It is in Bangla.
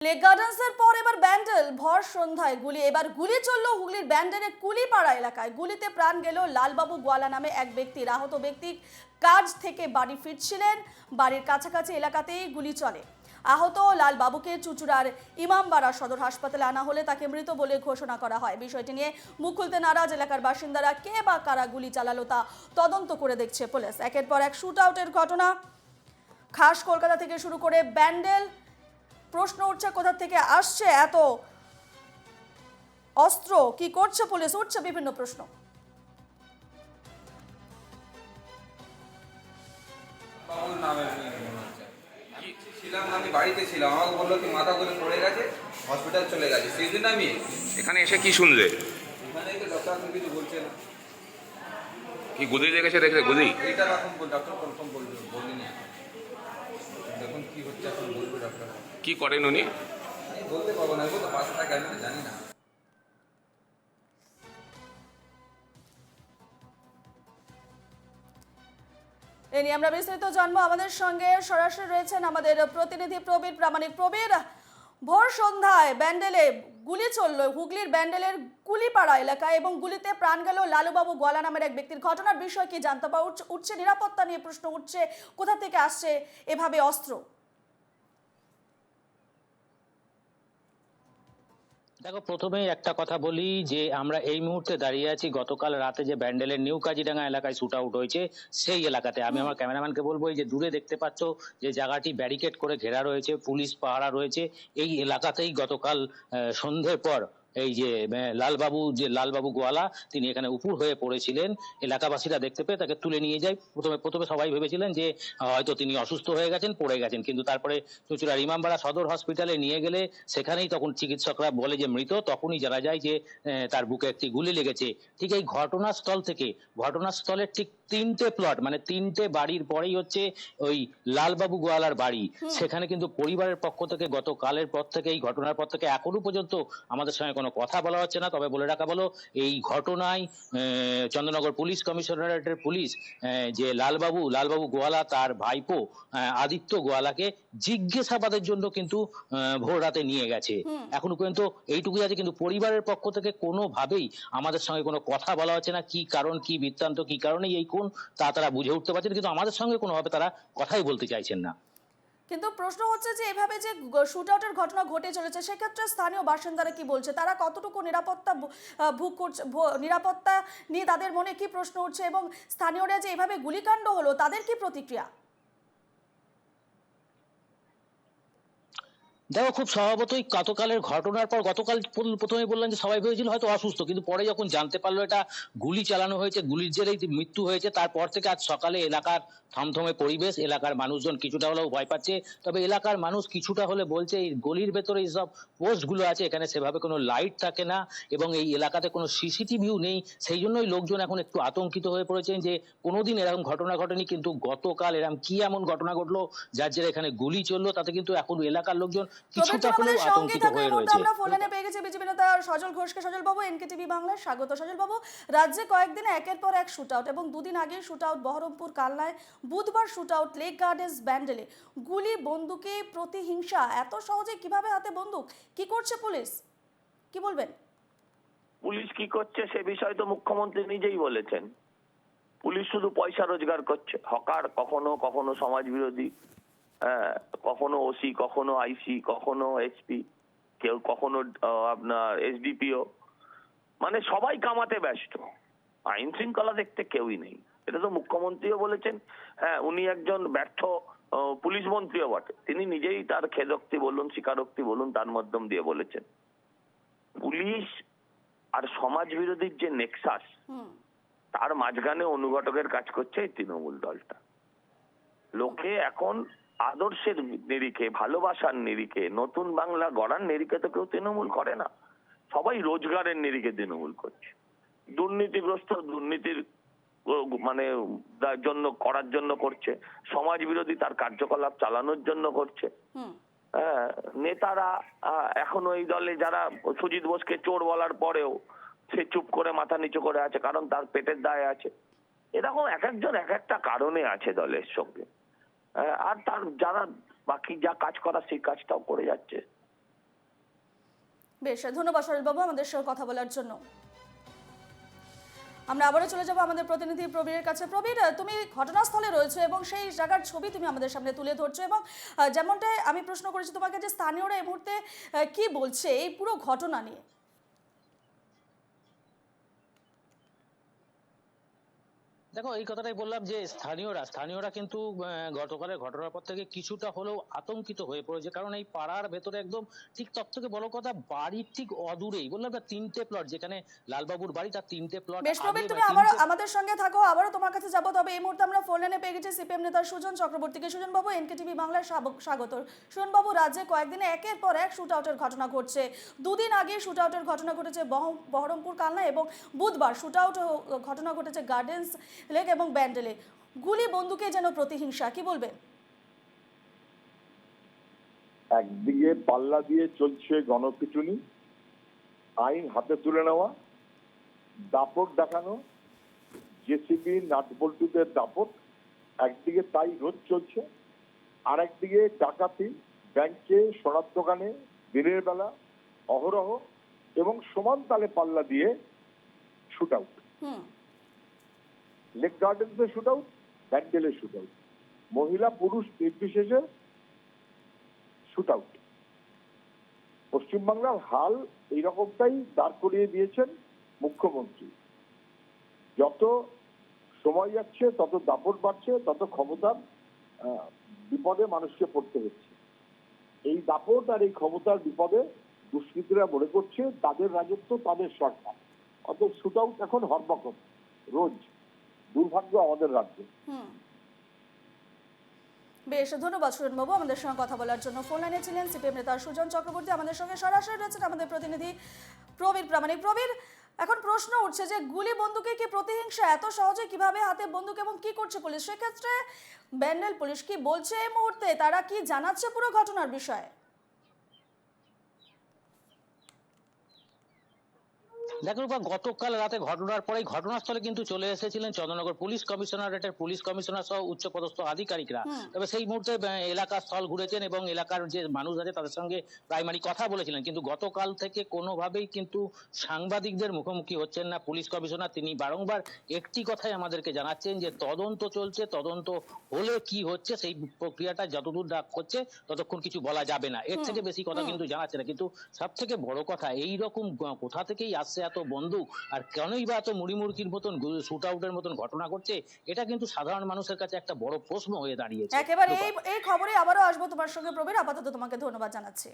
লেক গার্ডেন্সের পর এবার ব্যান্ডেল ভর সন্ধ্যায় গুলি চলল হুগলির ব্যান্ডেলের কুলিপাড়া এলাকায়। গুলিতে প্রাণ গেল লালবাবু গোয়ালা নামে এক ব্যক্তির। আহত ব্যক্তি কাজ থেকে বাড়ি ফিরছিলেন, বাড়ির কাছাকাছি এলাকাতেই গুলি চলে। আহত লালবাবুকে চুঁচুড়ার ইমামবাড়া সদর হাসপাতালে আনা হলে তাকে মৃত বলে ঘোষণা করা হয়। বিষয়টি নিয়ে মুখ খুলতে নারাজ এলাকার বাসিন্দারা। কে বা কারা গুলি চালালো তা তদন্ত করে দেখছে পুলিশ। একের পর এক শুট আউটের ঘটনা খাস কলকাতা থেকে শুরু করে ব্যান্ডেল। প্রশ্ন উঠছে কোথা থেকে আসছে এত অস্ত্র, কি করছে পুলিশ, উঠছে বিভিন্ন প্রশ্ন। ছিলাম আমি বাড়িতে ছিলাম, আমাকে বললো কি মাথা করে পড়ে গেছে, হসপিটাল চলে গেছে। সেই দিন আমি এখানে এসে কি শুনলে? এখানে ডক্টর এখন কিছু বলছে না। কি গুলি লেগেছে দেখলে? গুলি এইটা এখন ডক্টর কনফার্ম বলিনি। দেখুন কি হচ্ছে এখন বলবে ডক্টর। কি করেন উনি? আমি বলতে পারবো না, তো পাশে থাকে আমি জানি না। এ নিয়ে আমরা বিস্তারিত জানবো। আমাদের সঙ্গে সরাসরি রয়েছেন আমাদের প্রতিনিধি প্রবীর প্রামাণিক। প্রবীর, ভোর সন্ধ্যায় ব্যান্ডেলে গুলি চললো হুগলির ব্যান্ডেলের কুলিপাড়া এলাকায় এবং গুলিতে প্রাণ গেল লালুবাবু গোয়ালা নামের এক ব্যক্তির। ঘটনার বিষয় কি জানতে পাওয়া উঠছে, নিরাপত্তা নিয়ে প্রশ্ন উঠছে, কোথা থেকে আসছে এভাবে অস্ত্র? দেখো, প্রথমেই একটা কথা বলি যে আমরা এই মুহূর্তে দাঁড়িয়ে আছি গতকাল রাতে যে ব্যান্ডেলের নিউ কাজিডাঙ্গা এলাকায় শুট আউট হয়েছে সেই এলাকাতে। আমি আমার ক্যামেরাম্যানকে বলবো, এই যে দূরে দেখতে পাচ্ছ যে জায়গাটি ব্যারিকেড করে ঘেরা রয়েছে, পুলিশ পাহারা রয়েছে, এই এলাকাতেই গতকাল সন্ধ্যের পর এই যে লালবাবু গোয়ালা তিনি এখানে উপুর হয়ে পড়েছিলেন। এলাকাবাসীরা দেখতে পেয়ে তাকে তুলে নিয়ে যায়। প্রথমে সবাই ভেবেছিলেন যে হয়তো তিনি অসুস্থ হয়ে গেছেন, পড়ে গেছেন, কিন্তু তারপরে চুঁচুড়ার ইমামবাড়া সদর হসপিটালে নিয়ে গেলে সেখানেই তখন চিকিৎসকরা বলে যে মৃত। তখনই জানা যায় যে তার বুকে একটি গুলি লেগেছে। ঠিক এই ঘটনাস্থলের ঠিক তিনটে প্লট, মানে তিনটে বাড়ির পরেই হচ্ছে ওই লালবাবু গোয়ালার বাড়ি। সেখানে কিন্তু পরিবারের পক্ষ থেকে গতকালের পর থেকে, এই ঘটনার পর থেকে এখনো পর্যন্ত আমাদের সঙ্গে কোনো কথা বলা হচ্ছে না। তবে বলে রাখা ভালো, এই ঘটনায় চন্দ্রনগর পুলিশ কমিশনারেটের পুলিশ যে লালবাবু গোয়ালা তার ভাইপো আদিত্য গোয়ালাকে জিজ্ঞাসাবাদের জন্য কিন্তু ভোর রাতে নিয়ে গেছে। এখনো পর্যন্ত এইটুকুই আছে, কিন্তু পরিবারের পক্ষ থেকে কোনোভাবেই আমাদের সঙ্গে কোনো কথা বলা হচ্ছে না। কি কারণ, কি বৃত্তান্ত, কি কারণে এই কোন তা তারা বুঝে উঠতে পারছেন, কিন্তু আমাদের সঙ্গে কোনোভাবে তারা কথাই বলতে চাইছেন না। কিন্তু প্রশ্ন হচ্ছে যে এভাবে যে শুট আউটের ঘটনা ঘটে চলেছে, সেক্ষেত্রে স্থানীয় বাসিন্দারা কি বলছে, তারা কতটুকু নিরাপত্তা ভোগ করছে, নিরাপত্তা নিয়ে তাদের মনে কি প্রশ্ন উঠছে, এবং স্থানীয়রা যে এভাবে গুলিকাণ্ড হলো তাদের কি প্রতিক্রিয়া? দেখো, খুব স্বভাবতই গতকালের ঘটনার পর গতকাল প্রথমে বললেন যে সবাই ভেবেছিল হয়তো অসুস্থ, কিন্তু পরে যখন জানতে পারলো এটা গুলি চালানো হয়েছে, গুলির জেরেই মৃত্যু হয়েছে, তারপর থেকে আজ সকালে এলাকার থমথমে পরিবেশ। এলাকার মানুষজন কিছুটা হলেও ভয় পাচ্ছে। তবে এলাকার মানুষ কিছুটা হলে বলছে এই গলির ভেতরে এইসব পোস্টগুলো আছে, এখানে সেভাবে কোনো লাইট থাকে না এবং এই এলাকাতে কোনো সিসিটিভিও নেই। সেই জন্যই লোকজন এখন একটু আতঙ্কিত হয়ে পড়েছেন যে কোনোদিন এরকম ঘটনা ঘটেনি, কিন্তু গতকাল এরকম কি এমন ঘটনা ঘটলো যার জেরে এখানে গুলি চললো, তাতে কিন্তু এখন এলাকার লোকজন কিছুটা হলেও আতঙ্কিত হয়ে রয়েছে। আমরা ফোন লাইনে পেয়ে গেছি বিজেপি নেতা সজল ঘোষকে। সজল বাবু, এনকেটিভি বাংলায় স্বাগত। সজল বাবু, রাজ্যে কয়েকদিনে একের পর এক শুট আউট, এবং দুদিন আগে শুট আউট বহরমপুর কালনায়, বুধবার শুট আউট লেক গার্ডেন্স ব্যান্ডেলে। গুলি, বন্দুকে প্রতিহিংসা, এত সহজে কিভাবে হাতে বন্দুক? কি করছে পুলিশ, কি বলবেন? পুলিশ কি করছে সে বিষয়ে তো মুখ্যমন্ত্রী নিজেই বলেছেন। পুলিশ শুধু পয়সা রোজগার করছে। হকার কখনো কখনো সমাজ বিরোধী, কখনো ওসি, কখনো আইসি, কখনো এসপি, কেউ কখনো আপনার এসডিপিও, মানে সবাই কামাতে ব্যস্ত, আইন শৃঙ্খলা দেখতে কেউই নেই। এটা তো মুখ্যমন্ত্রীও বলেছেন। হ্যাঁ, উনি একজন ব্যর্থ পুলিশ মন্ত্রীও বটে। তিনি নিজেই তার খেদোক্তি বলুন, স্বীকারোক্তি বলুন, তার মাধ্যম দিয়ে বলেছেন পুলিশ আর সমাজ বিরোধীর যে নেক্সাস, তার মাঝখানে অনুঘটকের কাজ করছে এই তৃণমূল দলটা। লোকে এখন আদর্শের নিরিখে, ভালোবাসার নিরিখে, নতুন বাংলা গড়ার নিরিখে তো কেউ তৃণমূল করে না। সবাই রোজগারের নিরিখে তৃণমূল করছে। দুর্নীতিগ্রস্ত, দুর্নীতির মানে জন্য করার জন্য করছে। সমাজ বিরোধী তার কার্যকলাপ চালানোর জন্য করছে। নেতারা এখনো এই দলে যারা সুজিত বোসকে চোর বলার পরেও সে চুপ করে মাথা নিচু করে আছে, কারণ তার পেটের দায় আছে। এরকম এক একজন এক একটা কারণে আছে দলের সঙ্গে। আর তার যারা বাকি যা কাজ করা সেই কাজটাও করে যাচ্ছে। বেশ, ধন্যবাদ সরল বাবু আমাদের সঙ্গে কথা বলার জন্য। আমরা আবারও চলে যাব আমাদের প্রতিনিধি প্রবীরের কাছে। প্রবীর, তুমি ঘটনাস্থলে রয়েছে এবং সেই জায়গার ছবি তুমি আমাদের সামনে তুলে ধরছো এবং যেমনটাই আমি প্রশ্ন করেছি তোমাকে যে স্থানীয়রা এই মুহূর্তে কি বলছে এই পুরো ঘটনা নিয়ে। দেখো, এই কথাটাই বললাম যে স্থানীয়রা কিন্তু গতকালের ঘটনার পর থেকে কিছুটা হলেও আতঙ্কিত হয়ে পড়েছে, কারণ এই পাড়ার ভেতরে একদম ঠিক সব থেকে বড় কথা বাড়ির ঠিক অদূরেই বললাম না 3টে প্লট, যেখানে লালবাবুর বাড়ি তার 3টে প্লট। বেশ প্রবীর, তুমি আবারও আমাদের সঙ্গে থাকো, আবারও তোমার কাছে যাবো। তবে এই মুহূর্তে আমরা ফোন লাইনে পেয়ে গেছি সিপিএম নেতা সুজন চক্রবর্তীকে। সুজন বাবু, এনকেটিভি বাংলায় স্বাগত। সুজন বাবু, রাজ্যে কয়েকদিনে একের পর এক শুট আউটের ঘটনা ঘটছে। দুদিন আগে শুট আউটের ঘটনা ঘটেছে বহরমপুর কালনা এবং বুধবার শুট আউট ঘটনা ঘটেছে গার্ডেন্স লেক এবং ব্যান্ডেলে। গুলি বন্দুকে যেন প্রতিহিংসা, কি বলবেন? একদিকে পাল্লা দিয়ে চলছে গণপিটুনি, আইন হাতে তুলে নেওয়া, দাপট দেখানো, জেসিবি নাটবল্টুদের দাপট, একদিকে তাই রোজ চলছে। আর একদিকে ডাকাতি, ব্যাংকে, সোনার দোকানে, দিনের বেলা, অহরহ এবং সমান তালে পাল্লা দিয়ে শুট আউট। লেক গার্ডেন্সে শুট আউট, ব্যান্ডেলে শুট আউট, মহিলা পুরুষ নির্বিশেষে শুট আউট। পশ্চিমবাংলার হাল এইরকমটাই দাঁড় করিয়ে দিয়েছেন মুখ্যমন্ত্রী। যত সময় যাচ্ছে তত দাপট বাড়ছে, তত ক্ষমতার বিপদে মানুষকে পড়তে হচ্ছে। এই দাপট আর এই ক্ষমতার বিপদে দুষ্কৃতীরা মনে করছে তাদের রাজত্ব, তাদের সরকার। অত শুট আউট এখন হরবকম রোজ, দুর্ভাগ্য আমাদের রাজ্যে। বেশ, ধন্যবাদ সুজন বাবু আমাদের সঙ্গে কথা বলার জন্য। ফোন লাইনে ছিলেন সিপিএম নেতা সুজন চক্রবর্তী, আমাদের সঙ্গে সরাসরি রয়েছেন আমাদের প্রতিনিধি প্রবীর প্রামাণিক। প্রবীর, এখন প্রশ্ন উঠছে যে গুলি বন্দুকে কি প্রতিহিংসা? এত সহজে কিভাবে হাতে বন্দুক এবং কি করছে পুলিশ? সেক্ষেত্রে ব্যান্ডেল পুলিশ কি বলছে এই মুহূর্তে? তারা কি জানাচ্ছে পুরো ঘটনার বিষয়ে? দেখো, গতকাল রাতে ঘটনার পরেই ঘটনাস্থলে কিন্তু চলে এসেছিলেন চন্দ্রনগর পুলিশ কমিশনারেটের পুলিশ কমিশনার সহ উচ্চপদস্থ আধিকারিকরা। তবে সেই মুহূর্তে এলাকার স্থল ঘুরেছেন এবং এলাকার যে মানুষ আছে তাদের সঙ্গে প্রাইমারি কথা বলেছিলেন, কিন্তু গতকাল থেকে কোনোভাবেই কিন্তু সাংবাদিকদের মুখোমুখি হচ্ছেন না পুলিশ কমিশনার। তিনি বারংবার একটি কথাই আমাদেরকে জানাচ্ছেন যে তদন্ত চলছে, তদন্ত হলে কি হচ্ছে সেই প্রক্রিয়াটা যতদূর হচ্ছে ততক্ষণ কিছু বলা যাবে না, এর থেকে বেশি কথা কিন্তু জানাচ্ছে না। কিন্তু সব থেকে বড় কথা, এইরকম কোথা থেকেই আসছে এত বন্দুক, আর কেনই বা এত মুড়িমুড়কির মতন শুট আউটের মতন ঘটনা ঘটছে, এটা কিন্তু সাধারণ মানুষের কাছে একটা বড় প্রশ্ন হয়ে দাঁড়িয়েছে। একেবারে এই খবরে আবারও আসবো তোমার সঙ্গে প্রবীর, আপাতত তোমাকে ধন্যবাদ জানাচ্ছি।